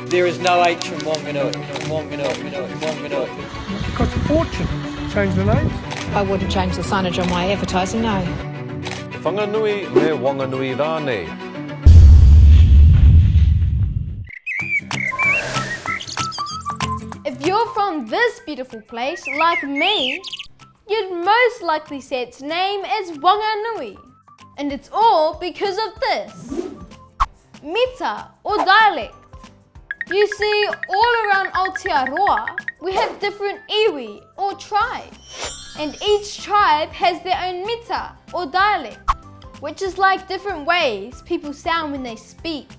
There is no H in Whanganui. Whanganui. It cost a fortune to change the name. I wouldn't change the signage on my advertising, no. Whanganui me Whanganui rānei. If you're from this beautiful place, like me, you'd most likely say its name is Whanganui. And it's all because of this. Mita, or dialect. You see, all around Aotearoa, we have different iwi, or tribes. And each tribe has their own mita, or dialect, which is like different ways people sound when they speak.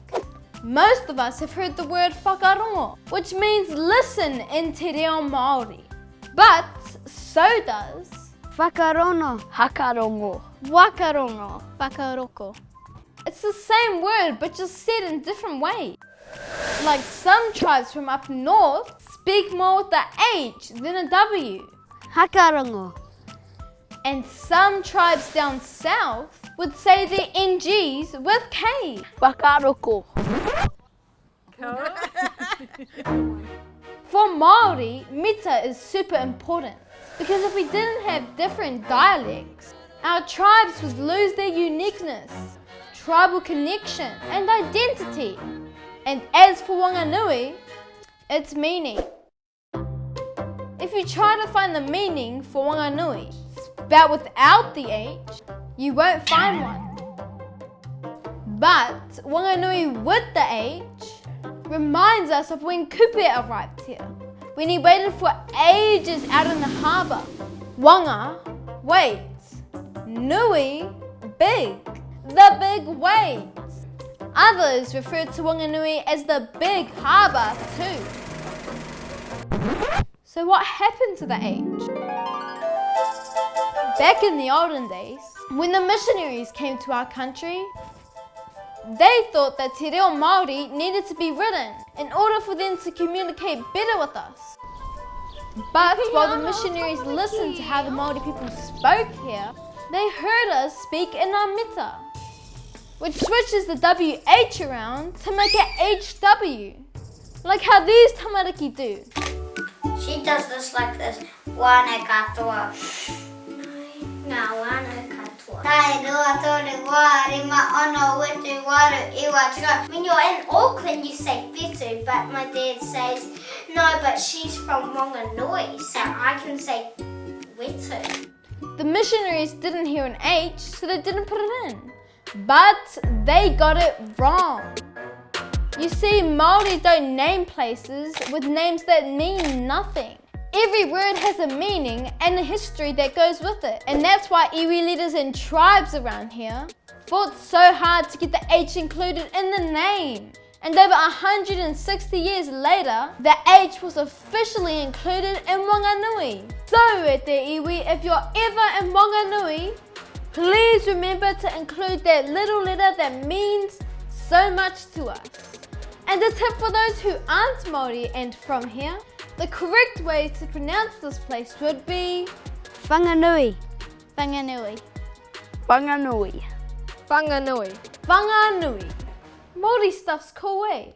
Most of us have heard the word whakarongo, which means listen in te reo Māori. But so does Whakarono. Hakarongo. wakarongo, whakaroko. It's the same word but just said in different ways. Like some tribes from up north speak more with the H than a W. Hakarongo. And some tribes down south would say their NGs with K. Whakaroko. For Māori, mita is super important because if we didn't have different dialects, our tribes would lose their uniqueness, tribal connection and identity. And as for Whanganui, its meaning. If you try to find the meaning for Whanganui, spelled without the H, you won't find one. But Whanganui with the H reminds us of when Kupe arrived here, when he waited for ages out in the harbour. Wanga, wait. Nui, big. The big wait. Others refer to Whanganui as the big harbour too. So what happened to the H? Back in the olden days, when the missionaries came to our country, they thought that te reo Māori needed to be written in order for them to communicate better with us. But while the missionaries listened to how the Māori people spoke here, they heard us speak in our mita, which switches the WH around to make it HW, like how these tamariki do. She does this like this. Wane katoa. Ngā wane katoa. Tai rua tore wā rima ono wetu waru iwa tika. When you're in Auckland you say whetu, but my dad says, no, but she's from Whanganui, so I can say wetu. The missionaries didn't hear an H, so they didn't put it in. But they got it wrong. You see, Māori don't name places with names that mean nothing. Every word has a meaning and a history that goes with it. And that's why iwi leaders and tribes around here fought so hard to get the H included in the name. And over 160 years later, the H was officially included in Whanganui. So e te iwi, if you're ever in Whanganui, please remember to include that little letter that means so much to us. And a tip for those who aren't Māori and from here, the correct way to pronounce this place would be Whanganui. Whanganui. Whanganui. Whanganui. Whanganui. Māori stuff's cool, eh?